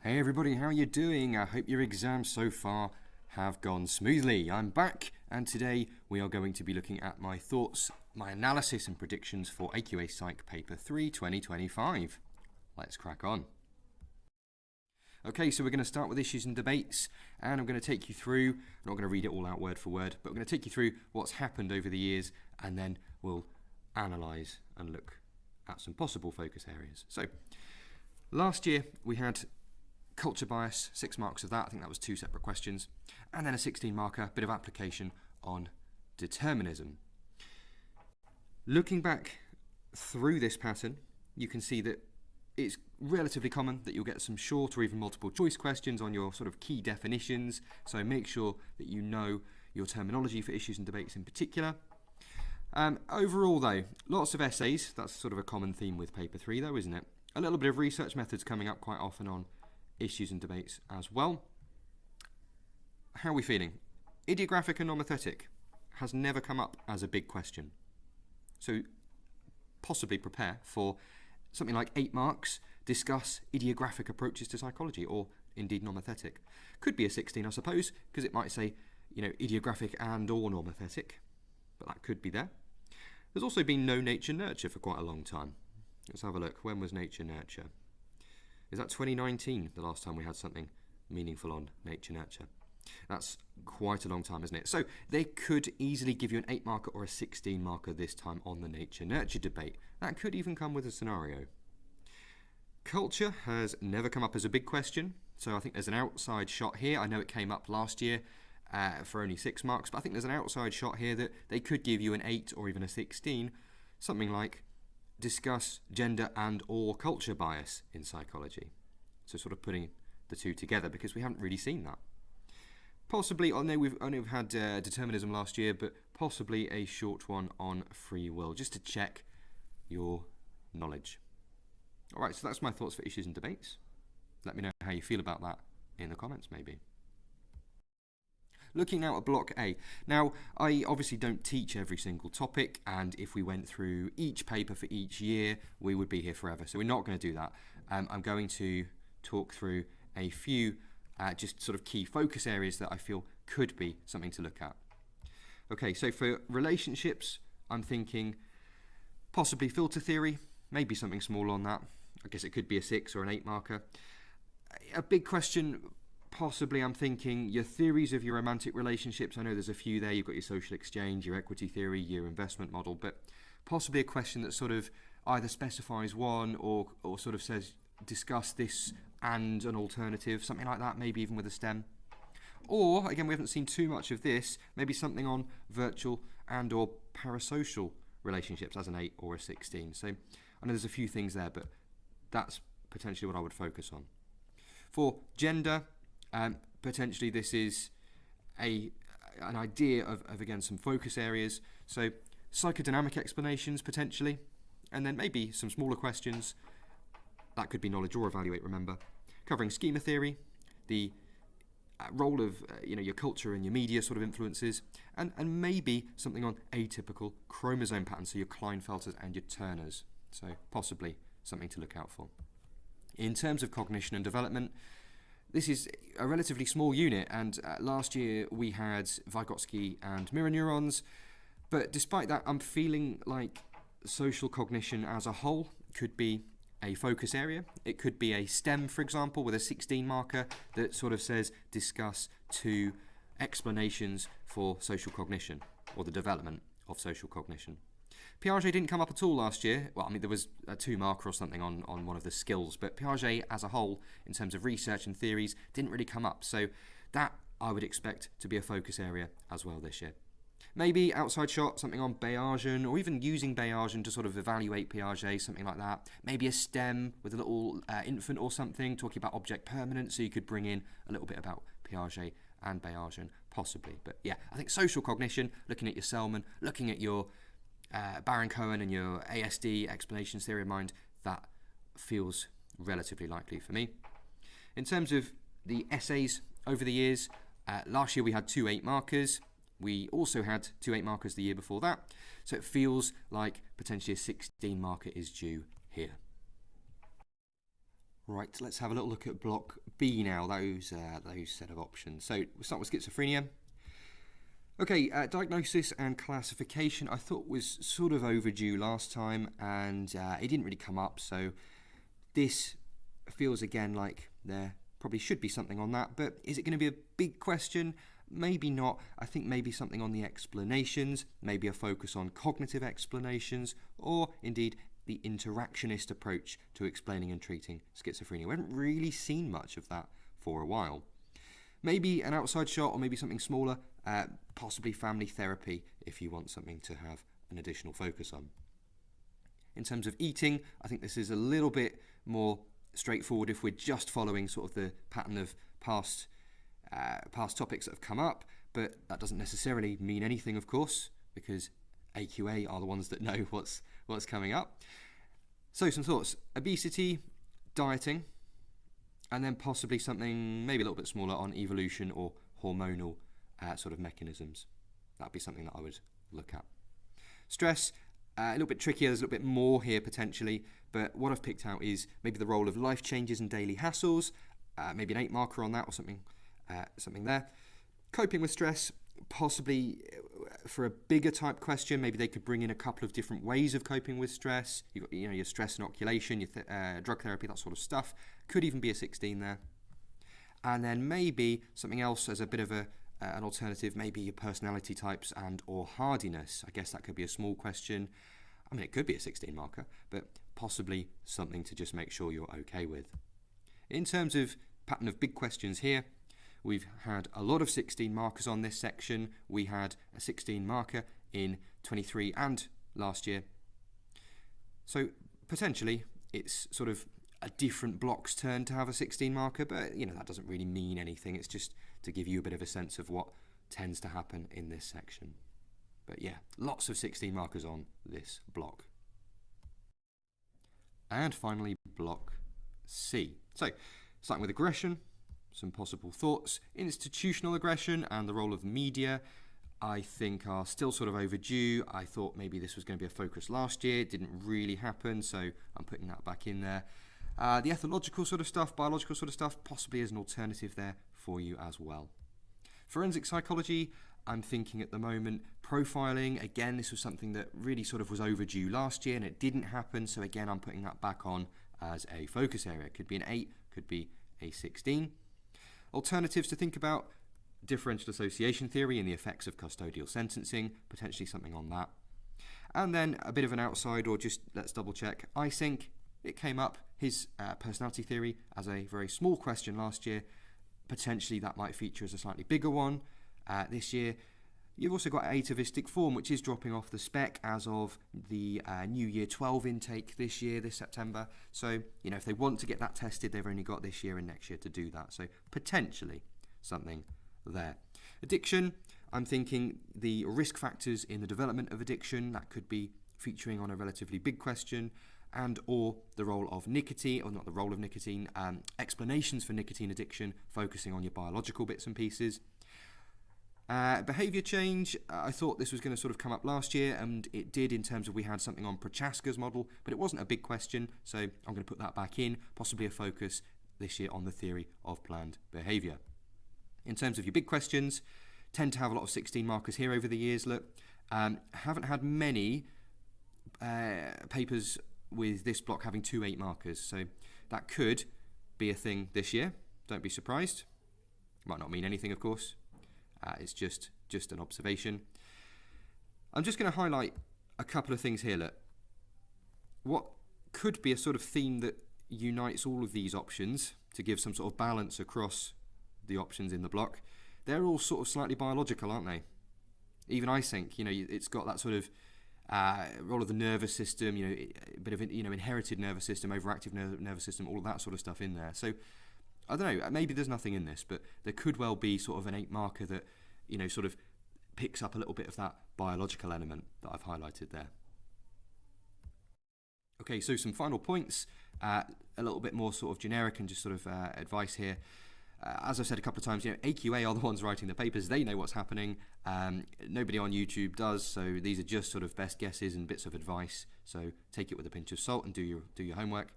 Hey everybody, how are you doing? I hope your exams so far have gone smoothly. I'm back, and today we are going to be looking at my thoughts, my analysis and predictions for AQA Psych Paper 3 2025. Let's crack on. Okay, so we're going to start with issues and debates, and I'm going to take you through, I'm not going to read it all out word for word, but I'm going to take you through what's happened over the years, and then we'll analyse and look at some possible focus areas. So, last year we had culture bias, 6 marks of that. I think that was 2 separate questions. And then a 16 marker, bit of application on determinism. Looking back through this pattern, you can see that it's relatively common that you'll get some short or even multiple choice questions on your sort of key definitions. So make sure that you know your terminology for issues and debates in particular. Overall though, lots of essays. That's sort of a common theme with paper 3 though, isn't it? A little bit of research methods coming up quite often on issues and debates as well. How are we feeling? Idiographic and nomothetic has never come up as a big question. So possibly prepare for something like 8 marks, discuss idiographic approaches to psychology, or indeed nomothetic. Could be a 16, I suppose, because it might say, idiographic and or nomothetic, but that could be there. There's also been no nature-nurture for quite a long time. Let's have a look. When was nature-nurture? Is that 2019, the last time we had something meaningful on nature-nurture? That's quite a long time, isn't it? So they could easily give you an 8 marker or a 16 marker this time on the nature-nurture debate. That could even come with a scenario. Culture has never come up as a big question, so I think there's an outside shot here. I know it came up last year for only 6 marks, but I think there's an outside shot here that they could give you an 8 or even a 16, something like discuss gender and or culture bias in psychology. So sort of putting the two together, because we haven't really seen that. Possibly, I know we've had determinism last year, but possibly a short one on free will, just to check your knowledge. Alright, so that's my thoughts for issues and debates. Let me know how you feel about that in the comments maybe. Looking now at Block A. Now, I obviously don't teach every single topic, and if we went through each paper for each year, we would be here forever. So we're not going to do that. I'm going to talk through a few just sort of key focus areas that I feel could be something to look at. Okay, so for relationships, I'm thinking possibly filter theory, maybe something small on that. I guess it could be a 6 or an 8 marker. A big question, possibly I'm thinking your theories of your romantic relationships. I know there's a few there. You've got your social exchange, your equity theory, your investment model, but possibly a question that sort of either specifies one or sort of says discuss this and an alternative, something like that, maybe even with a STEM. Or, again, we haven't seen too much of this, maybe something on virtual and or parasocial relationships as an 8 or a 16. So I know there's a few things there, but that's potentially what I would focus on. For gender, potentially this is an idea of again, some focus areas. So psychodynamic explanations, potentially, and then maybe some smaller questions. That could be knowledge or evaluate, remember. Covering schema theory, the role of your culture and your media sort of influences, and maybe something on atypical chromosome patterns, so your Klinefelters and your Turners. So possibly something to look out for. In terms of cognition and development, this is a relatively small unit, and last year we had Vygotsky and mirror neurons, but despite that, I'm feeling like social cognition as a whole could be a focus area. It could be a STEM, for example, with a 16 marker that sort of says discuss 2 explanations for social cognition or the development of social cognition. Piaget didn't come up at all last year. Well, I mean, there was a 2 marker or something on one of the skills, but Piaget as a whole, in terms of research and theories, didn't really come up. So that I would expect to be a focus area as well this year. Maybe outside shot, something on Bayesian, or even using Bayesian to sort of evaluate Piaget, something like that. Maybe a STEM with a little infant or something, talking about object permanence, so you could bring in a little bit about Piaget and Bayesian, possibly. But yeah, I think social cognition, looking at your Selman, looking at your Baron-Cohen and your ASD, explanations theory of mind, that feels relatively likely for me. In terms of the essays over the years, last year we had 2 8 markers. We also had 2 8 markers the year before that, so it feels like potentially a 16 marker is due here. Right, let's have a little look at block B now, those set of options. So we'll start with schizophrenia. Okay, diagnosis and classification I thought was sort of overdue last time, and it didn't really come up, so this feels again like there probably should be something on that, but is it going to be a big question? Maybe not. I think maybe something on the explanations, maybe a focus on cognitive explanations, or indeed the interactionist approach to explaining and treating schizophrenia. We haven't really seen much of that for a while. Maybe an outside shot, or maybe something smaller, possibly family therapy if you want something to have an additional focus on. In terms of eating, I think this is a little bit more straightforward if we're just following sort of the pattern of past topics that have come up, but that doesn't necessarily mean anything, of course, because AQA are the ones that know what's coming up. So some thoughts: obesity, dieting, and then possibly something maybe a little bit smaller on evolution or hormonal sort of mechanisms. That'd be something that I would look at. Stress, a little bit trickier, there's a little bit more here potentially, but what I've picked out is maybe the role of life changes and daily hassles, maybe an 8 marker on that or something there. Coping with stress, possibly for a bigger type question, maybe they could bring in a couple of different ways of coping with stress. You've got your stress inoculation, your drug therapy, that sort of stuff. Could even be a 16 there. And then maybe something else as a bit of an alternative, maybe your personality types and or hardiness. I guess that could be a small question. I mean, it could be a 16 marker, but possibly something to just make sure you're okay with. In terms of pattern of big questions here, we've had a lot of 16 markers on this section. We had a 16 marker in 23 and last year. So potentially it's sort of a different block's turn to have a 16 marker, but that doesn't really mean anything. It's just to give you a bit of a sense of what tends to happen in this section. But yeah, lots of 16 markers on this block. And finally, block C. So, starting with aggression, some possible thoughts. Institutional aggression and the role of media, I think, are still sort of overdue. I thought maybe this was going to be a focus last year. It didn't really happen, so I'm putting that back in there. The ethological sort of stuff, biological sort of stuff, possibly as an alternative there for you as well. Forensic psychology, I'm thinking at the moment. Profiling, again, this was something that really sort of was overdue last year and it didn't happen, so again, I'm putting that back on as a focus area. It could be an 8, could be a 16. Alternatives to think about: differential association theory and the effects of custodial sentencing, potentially something on that. And then a bit of an outside, or just let's double check, Isink, it came up, his personality theory as a very small question last year. Potentially that might feature as a slightly bigger one this year. You've also got atavistic form, which is dropping off the spec as of the new year 12 intake this September. So, if they want to get that tested, they've only got this year and next year to do that. So, potentially something there. Addiction, I'm thinking the risk factors in the development of addiction, that could be featuring on a relatively big question, and or the role of nicotine, or not the role of nicotine, explanations for nicotine addiction, focusing on your biological bits and pieces. Behaviour change, I thought this was going to sort of come up last year, and it did in terms of we had something on Prochaska's model, but it wasn't a big question, so I'm going to put that back in, possibly a focus this year on the theory of planned behaviour. In terms of your big questions, tend to have a lot of 16 markers here over the years. Look, haven't had many papers with this block having 2 8 markers, so that could be a thing this year. Don't be surprised. Might not mean anything, of course. It's just an observation. I'm just going to highlight a couple of things here. Look, what could be a sort of theme that unites all of these options to give some sort of balance across the options in the block. They're all sort of slightly biological, aren't they? Even Isink, it's got that sort of role of the nervous system, a bit of inherited nervous system, overactive nervous system, all of that sort of stuff in there. So I don't know, maybe there's nothing in this, but there could well be sort of an 8 marker that, sort of picks up a little bit of that biological element that I've highlighted there. Okay, so some final points, a little bit more sort of generic and just sort of advice here. As I've said a couple of times, AQA are the ones writing the papers. They know what's happening. Nobody on YouTube does, so these are just sort of best guesses and bits of advice. So take it with a pinch of salt and do your homework.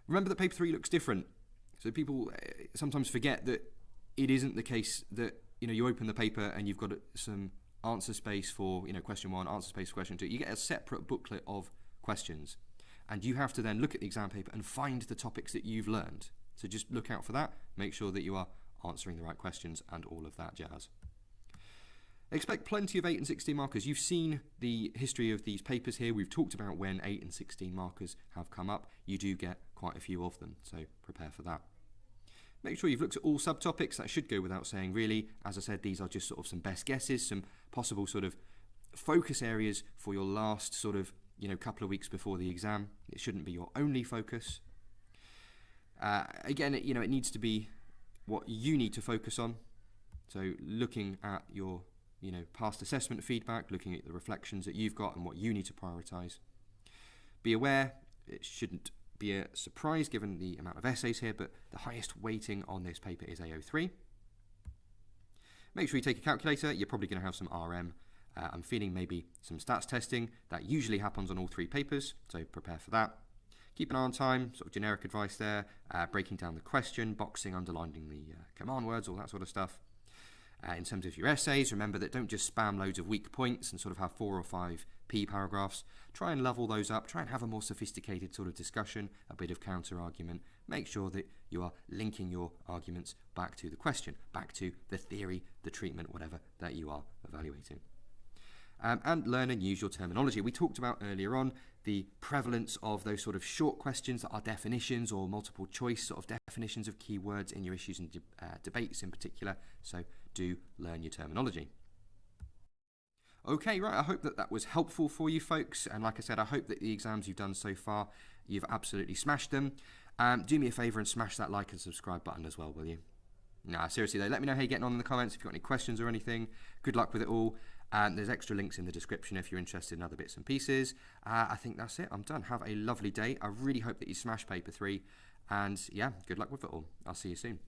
Remember that paper 3 looks different. So people sometimes forget that it isn't the case that you open the paper and you've got some answer space for question 1, answer space for question 2. You get a separate booklet of questions, and you have to then look at the exam paper and find the topics that you've learned. So just look out for that. Make sure that you are answering the right questions and all of that jazz. Expect plenty of 8 and 16 markers. You've seen the history of these papers here. We've talked about when 8 and 16 markers have come up. You do get quite a few of them, so prepare for that. Make sure you've looked at all subtopics. That should go without saying, really. As I said, these are just sort of some best guesses, some possible sort of focus areas for your last sort of couple of weeks before the exam. It shouldn't be your only focus. Again, it needs to be what you need to focus on. So looking at your past assessment feedback, looking at the reflections that you've got and what you need to prioritise. Be aware, it shouldn't be a surprise given the amount of essays here, but the highest weighting on this paper is AO3. Make sure you take a calculator. You're probably going to have some RM. I'm feeling maybe some stats testing. That usually happens on all 3 papers, so prepare for that. Keep an eye on time, sort of generic advice there, breaking down the question, boxing, underlining the command words, all that sort of stuff. In terms of your essays, remember that don't just spam loads of weak points and sort of have 4 or 5 P paragraphs. Try and level those up. Try and have a more sophisticated sort of discussion, a bit of counter-argument. Make sure that you are linking your arguments back to the question, back to the theory, the treatment, whatever that you are evaluating. And learn and use your terminology. We talked about earlier on the prevalence of those sort of short questions that are definitions or multiple choice sort of definitions of keywords in your issues and debates in particular. So do learn your terminology. Okay, right, I hope that was helpful for you folks. And like I said, I hope that the exams you've done so far, you've absolutely smashed them. Do me a favour and smash that like and subscribe button as well, will you? Nah, seriously though, let me know how you're getting on in the comments if you've got any questions or anything. Good luck with it all. There's extra links in the description if you're interested in other bits and pieces. I think that's it. I'm done. Have a lovely day. I really hope that you smash paper 3. And yeah, good luck with it all. I'll see you soon.